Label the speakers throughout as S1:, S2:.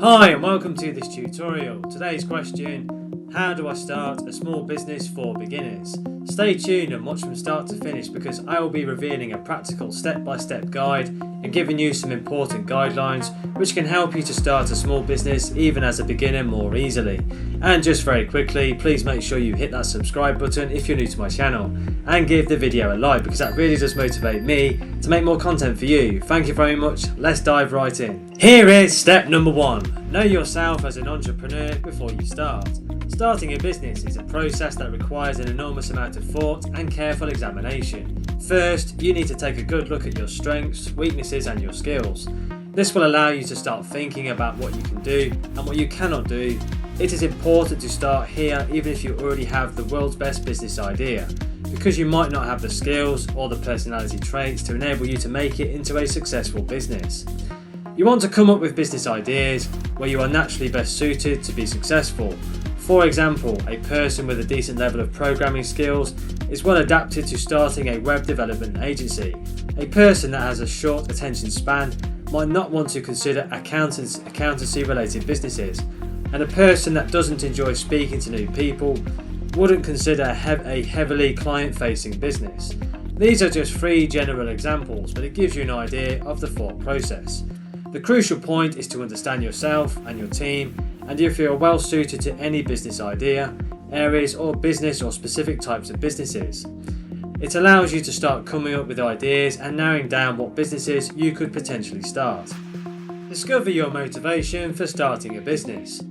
S1: Hi and welcome to this tutorial. Today's question: how do I start a small business for beginners? Stay tuned and watch from start to finish because I will be revealing a practical step-by-step guide and giving you some important guidelines which can help you to start a small business even as a beginner more easily. And just very quickly, please make sure you hit that subscribe button if you're new to my channel and give the video a like because that really does motivate me to make more content for you. Thank you very much. Let's dive right in. Here is step number 1. Know yourself as an entrepreneur before you start. Starting a business is a process that requires an enormous amount of thought and careful examination. First, you need to take a good look at your strengths, weaknesses and your skills. This will allow you to start thinking about what you can do and what you cannot do. It is important to start here even if you already have the world's best business idea, because you might not have the skills or the personality traits to enable you to make it into a successful business. You want to come up with business ideas where you are naturally best suited to be successful. For example, a person with a decent level of programming skills is well adapted to starting a web development agency. A person that has a short attention span might not want to consider accountancy related businesses, and a person that doesn't enjoy speaking to new people wouldn't consider a heavily client-facing business. These are just 3 general examples, but it gives you an idea of the thought process. The crucial point is to understand yourself and your team, and if you are well suited to any business idea, areas or business or specific types of businesses. It allows you to start coming up with ideas and narrowing down what businesses you could potentially start. Discover your motivation for starting a business.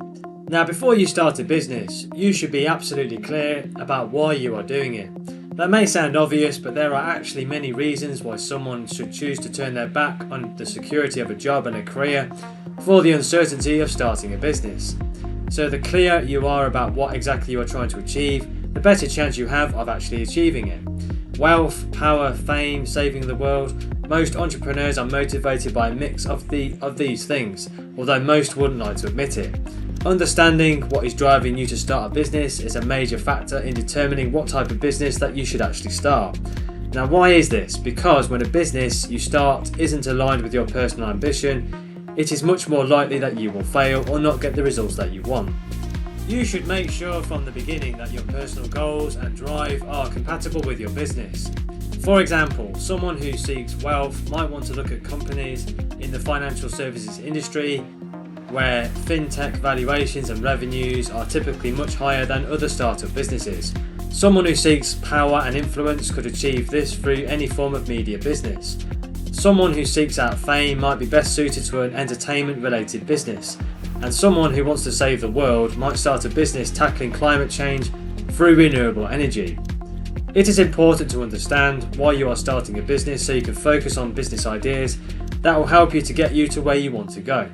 S1: Now, before you start a business, you should be absolutely clear about why you are doing it. That may sound obvious, but there are actually many reasons why someone should choose to turn their back on the security of a job and a career for the uncertainty of starting a business. So the clearer you are about what exactly you are trying to achieve, the better chance you have of actually achieving it. Wealth, power, fame, saving the world. Most entrepreneurs are motivated by a mix of these things, although most wouldn't like to admit it. Understanding what is driving you to start a business is a major factor in determining what type of business that you should actually start. Now, why is this? Because when a business you start isn't aligned with your personal ambition, it is much more likely that you will fail or not get the results that you want. You should make sure from the beginning that your personal goals and drive are compatible with your business. For example, someone who seeks wealth might want to look at companies in the financial services industry where fintech valuations and revenues are typically much higher than other startup businesses. Someone who seeks power and influence could achieve this through any form of media business. Someone who seeks out fame might be best suited to an entertainment related business, and someone who wants to save the world might start a business tackling climate change through renewable energy. It is important to understand why you are starting a business so you can focus on business ideas that will help you to get you to where you want to go.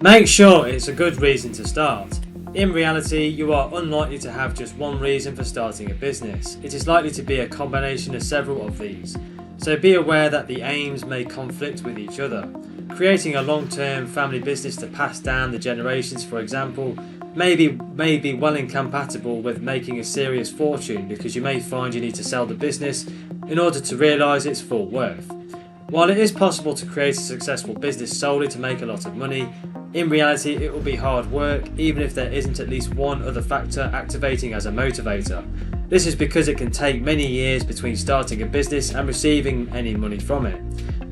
S1: Make sure it's a good reason to start. In reality, you are unlikely to have just one reason for starting a business. It is likely to be a combination of several of these. So be aware that the aims may conflict with each other. Creating a long-term family business to pass down the generations, for example, may be well incompatible with making a serious fortune because you may find you need to sell the business in order to realise its full worth. While it is possible to create a successful business solely to make a lot of money, in reality it will be hard work even if there isn't at least one other factor activating as a motivator. This is because it can take many years between starting a business and receiving any money from it,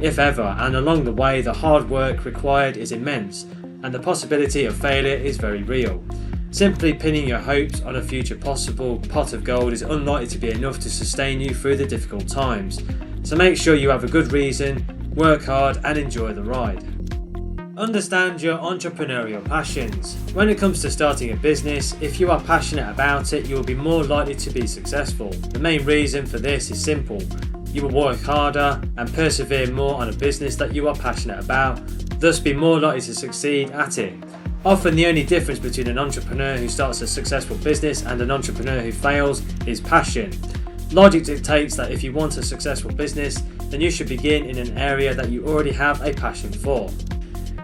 S1: if ever, and along the way the hard work required is immense and the possibility of failure is very real. Simply pinning your hopes on a future possible pot of gold is unlikely to be enough to sustain you through the difficult times. So make sure you have a good reason, work hard and enjoy the ride. Understand your entrepreneurial passions. When it comes to starting a business, if you are passionate about it, you will be more likely to be successful. The main reason for this is simple. You will work harder and persevere more on a business that you are passionate about, thus be more likely to succeed at it. Often the only difference between an entrepreneur who starts a successful business and an entrepreneur who fails is passion. Logic dictates that if you want a successful business, then you should begin in an area that you already have a passion for.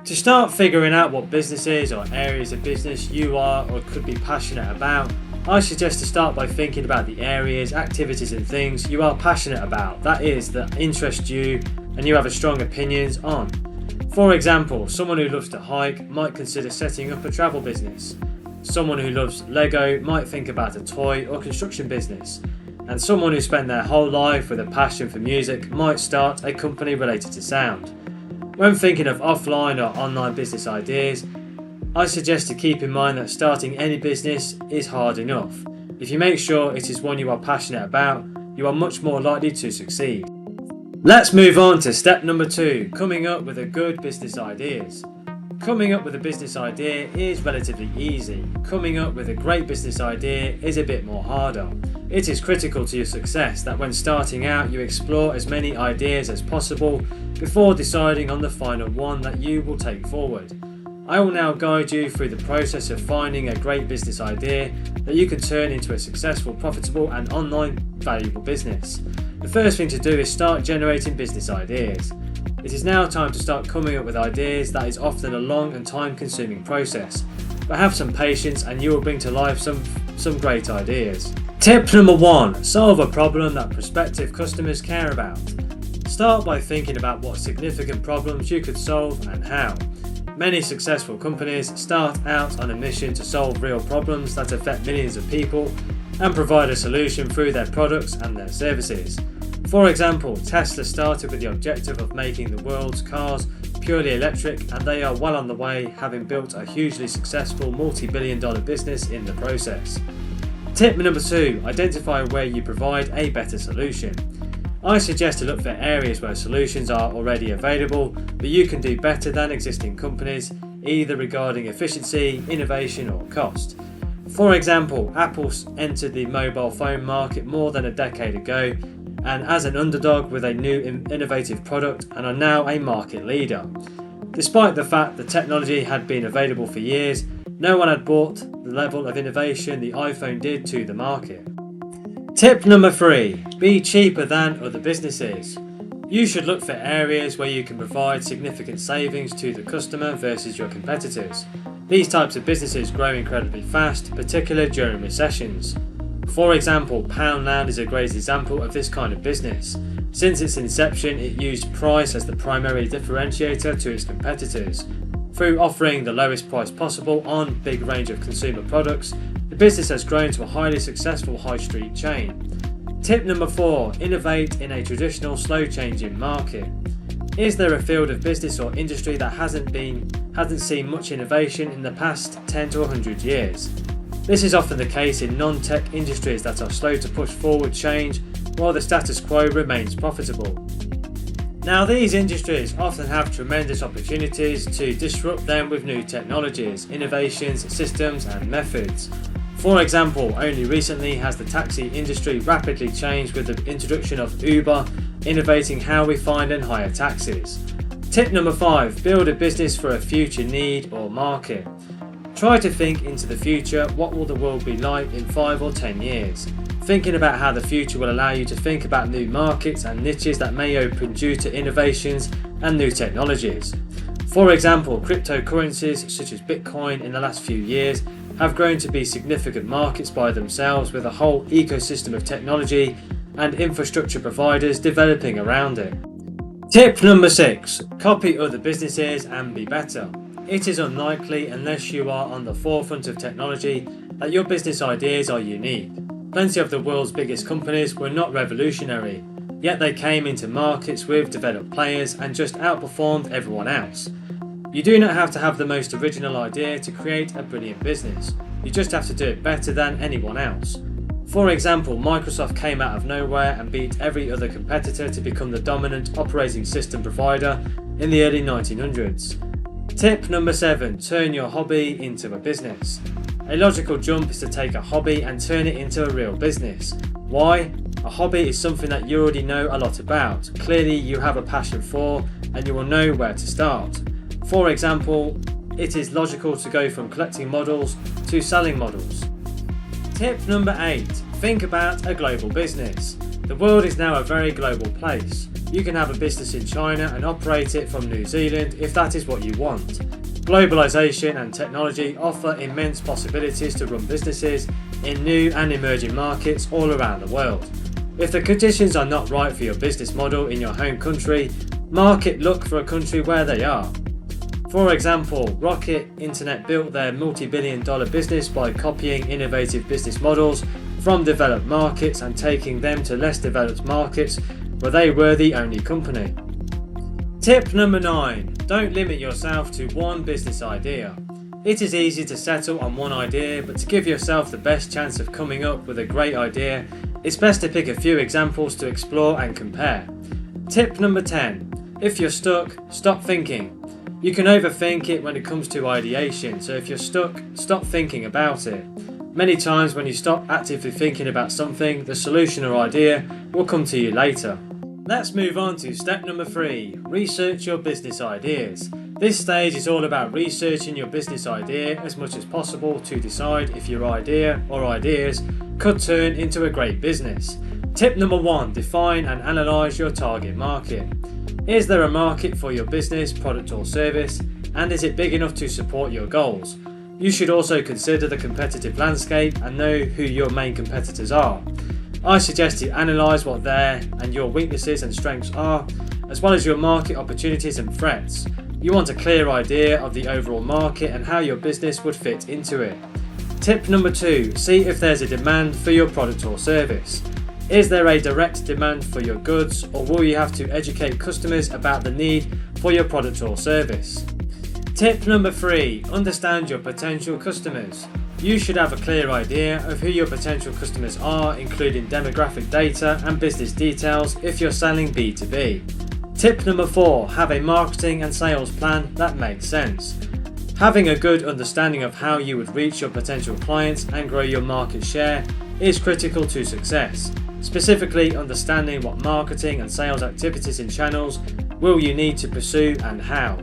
S1: To start figuring out what businesses or areas of business you are or could be passionate about, I suggest to start by thinking about the areas, activities and things you are passionate about, that is, that interest you and you have a strong opinions on. For example, someone who loves to hike might consider setting up a travel business. Someone who loves Lego might think about a toy or construction business. And someone who spent their whole life with a passion for music might start a company related to sound. When thinking of offline or online business ideas, I suggest to keep in mind that starting any business is hard enough. If you make sure it is one you are passionate about, you are much more likely to succeed. Let's move on to step number 2, coming up with a good business ideas. Coming up with a business idea is relatively easy. Coming up with a great business idea is a bit more harder. It is critical to your success that when starting out you explore as many ideas as possible before deciding on the final one that you will take forward. I will now guide you through the process of finding a great business idea that you can turn into a successful, profitable and online valuable business. The first thing to do is start generating business ideas. It is now time to start coming up with ideas. That is often a long and time-consuming process, but have some patience and you will bring to life some great ideas. Tip number 1, solve a problem that prospective customers care about. Start by thinking about what significant problems you could solve and how. Many successful companies start out on a mission to solve real problems that affect millions of people and provide a solution through their products and their services. For example, Tesla started with the objective of making the world's cars purely electric, and they are well on the way, having built a hugely successful multi-billion-dollar business in the process. Tip number 2, identify where you provide a better solution. I suggest to look for areas where solutions are already available, but you can do better than existing companies, either regarding efficiency, innovation or cost. For example, Apple entered the mobile phone market more than a decade ago, and as an underdog with a new innovative product and are now a market leader. Despite the fact the technology had been available for years, no one had brought the level of innovation the iPhone did to the market. Tip number 3, be cheaper than other businesses. You should look for areas where you can provide significant savings to the customer versus your competitors. These types of businesses grow incredibly fast, particularly during recessions. For example, Poundland is a great example of this kind of business. Since its inception, it used price as the primary differentiator to its competitors. Through offering the lowest price possible on a big range of consumer products, the business has grown to a highly successful high street chain. Tip number 4, innovate in a traditional slow changing market. Is there a field of business or industry that hasn't seen much innovation in the past 10 to 100 years? This is often the case in non-tech industries that are slow to push forward change while the status quo remains profitable. Now, these industries often have tremendous opportunities to disrupt them with new technologies, innovations, systems and methods. For example, only recently has the taxi industry rapidly changed with the introduction of Uber, innovating how we find and hire taxis. Tip number 5, build a business for a future need or market. Try to think into the future. What will the world be like in 5 or 10 years? Thinking about how the future will allow you to think about new markets and niches that may open due to innovations and new technologies. For example, cryptocurrencies such as Bitcoin in the last few years have grown to be significant markets by themselves, with a whole ecosystem of technology and infrastructure providers developing around it. Tip number 6, copy other businesses and be better. It is unlikely, unless you are on the forefront of technology, that your business ideas are unique. Plenty of the world's biggest companies were not revolutionary, yet they came into markets with developed players and just outperformed everyone else. You do not have to have the most original idea to create a brilliant business. You just have to do it better than anyone else. For example, Microsoft came out of nowhere and beat every other competitor to become the dominant operating system provider in the early 1900s. Tip number 7, turn your hobby into a business. A logical jump is to take a hobby and turn it into a real business. Why? A hobby is something that you already know a lot about. Clearly you have a passion for, and you will know where to start. For example, it is logical to go from collecting models to selling models. Tip number 8, think about a global business. The world is now a very global place. You can have a business in China and operate it from New Zealand if that is what you want. Globalization and technology offer immense possibilities to run businesses in new and emerging markets all around the world. If the conditions are not right for your business model in your home country, look for a country where they are. For example, Rocket Internet built their multi-billion-dollar business by copying innovative business models from developed markets and taking them to less developed markets where they were the only company. Tip number 9. Don't limit yourself to one business idea. It is easy to settle on one idea, but to give yourself the best chance of coming up with a great idea, it's best to pick a few examples to explore and compare. Tip number 10. If you're stuck, stop thinking. You can overthink it when it comes to ideation, so if you're stuck, stop thinking about it. Many times when you stop actively thinking about something, the solution or idea will come to you later. Let's move on to step number 3, research your business ideas. This stage is all about researching your business idea as much as possible to decide if your idea or ideas could turn into a great business. Tip number 1, define and analyse your target market. Is there a market for your business, product or service, and is it big enough to support your goals? You should also consider the competitive landscape and know who your main competitors are. I suggest you analyse what their and your weaknesses and strengths are, as well as your market opportunities and threats. You want a clear idea of the overall market and how your business would fit into it. Tip number 2, see if there's a demand for your product or service. Is there a direct demand for your goods, or will you have to educate customers about the need for your product or service? Tip number 3, understand your potential customers. You should have a clear idea of who your potential customers are, including demographic data and business details if you're selling B2B. Tip number 4, have a marketing and sales plan that makes sense. Having a good understanding of how you would reach your potential clients and grow your market share is critical to success. Specifically, understanding what marketing and sales activities and channels will you need to pursue and how.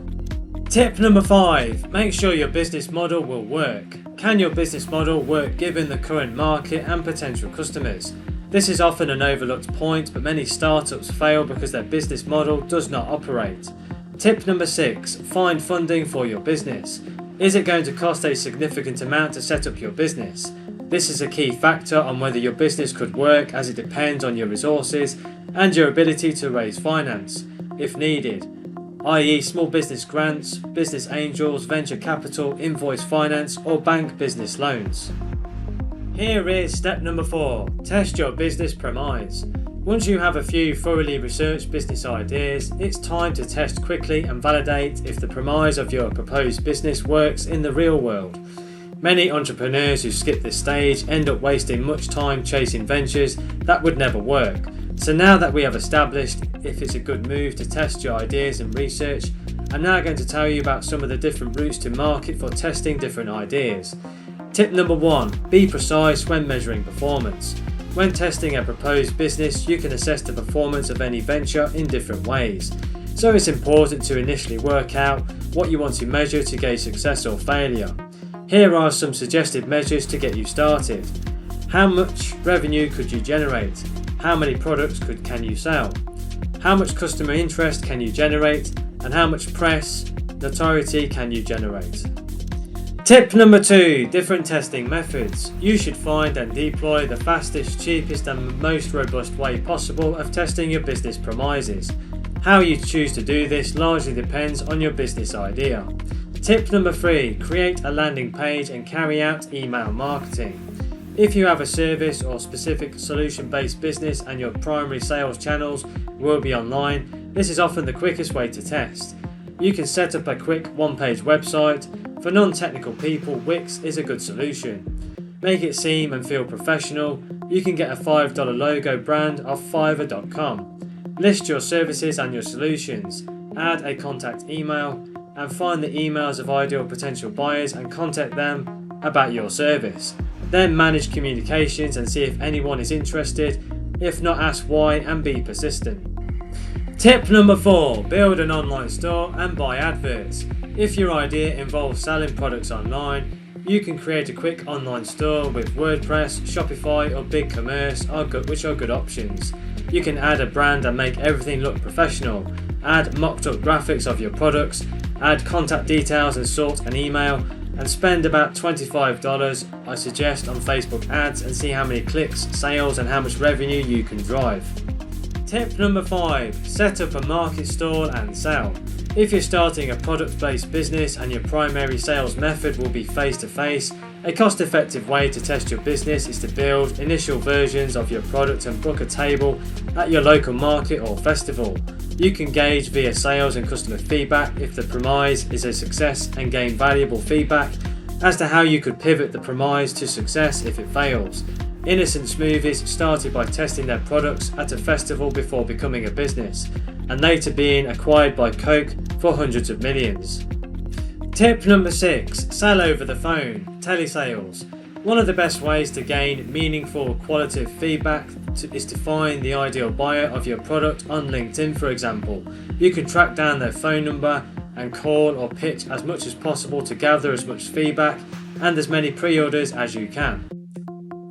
S1: Tip number 5, make sure your business model will work. Can your business model work given the current market and potential customers? This is often an overlooked point, but many startups fail because their business model does not operate. Tip number 6, find funding for your business. Is it going to cost a significant amount to set up your business? This is a key factor on whether your business could work, as it depends on your resources and your ability to raise finance, if needed, i.e. small business grants, business angels, venture capital, invoice finance or bank business loans. Here is step number 4, test your business premise. Once you have a few thoroughly researched business ideas, it's time to test quickly and validate if the premise of your proposed business works in the real world. Many entrepreneurs who skip this stage end up wasting much time chasing ventures that would never work. So now that we have established if it's a good move to test your ideas and research, I'm now going to tell you about some of the different routes to market for testing different ideas. Tip number 1, be precise when measuring performance. When testing a proposed business, you can assess the performance of any venture in different ways. So it's important to initially work out what you want to measure to gauge success or failure. Here are some suggested measures to get you started. How much revenue could you generate? How many products can you sell? How much customer interest can you generate? And how much press notoriety can you generate? Tip number 2, different testing methods. You should find and deploy the fastest, cheapest and most robust way possible of testing your business premises. How you choose to do this largely depends on your business idea. Tip number 3, create a landing page and carry out email marketing. If you have a service or specific solution-based business and your primary sales channels will be online, this is often the quickest way to test. You can set up a quick one-page website. For non-technical people, Wix is a good solution. Make it seem and feel professional. You can get a $5 logo brand off Fiverr.com. List your services and your solutions. Add a contact email and find the emails of ideal potential buyers and contact them about your service. Then manage communications and see if anyone is interested. If not, ask why and be persistent. Tip number 4, build an online store and buy adverts. If your idea involves selling products online, you can create a quick online store with WordPress, Shopify or BigCommerce, which are good options. You can add a brand and make everything look professional. Add mocked up graphics of your products, add contact details and sort an email, and spend about $25 I suggest on Facebook ads and see how many clicks, sales and how much revenue you can drive. Tip number 5. Set up a market stall and sell. If you're starting a product-based business and your primary sales method will be face-to-face, a cost-effective way to test your business is to build initial versions of your product and book a table at your local market or festival. You can gauge via sales and customer feedback if the premise is a success and gain valuable feedback as to how you could pivot the premise to success if it fails. Innocent Smoothies started by testing their products at a festival before becoming a business, and later being acquired by Coke for hundreds of millions. Tip number 6. Sell over the phone. Telesales. One of the best ways to gain meaningful qualitative feedback is to find the ideal buyer of your product on LinkedIn, for example. You can track down their phone number and call or pitch as much as possible to gather as much feedback and as many pre-orders as you can.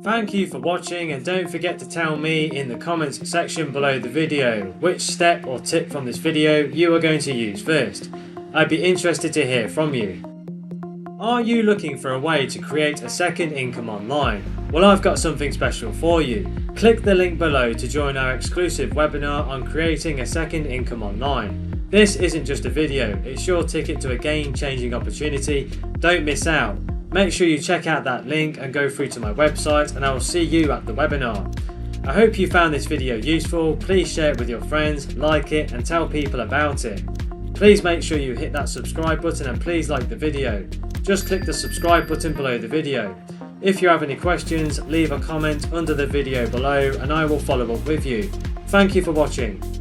S1: Thank you for watching, and don't forget to tell me in the comments section below the video which step or tip from this video you are going to use first. I'd be interested to hear from you. Are you looking for a way to create a second income online? Well, I've got something special for you. Click the link below to join our exclusive webinar on creating a second income online. This isn't just a video, it's your ticket to a game-changing opportunity. Don't miss out. Make sure you check out that link and go through to my website, and I will see you at the webinar. I hope you found this video useful. Please share it with your friends, like it, and tell people about it. Please make sure you hit that subscribe button and please like the video. Just click the subscribe button below the video. If you have any questions, leave a comment under the video below and I will follow up with you. Thank you for watching.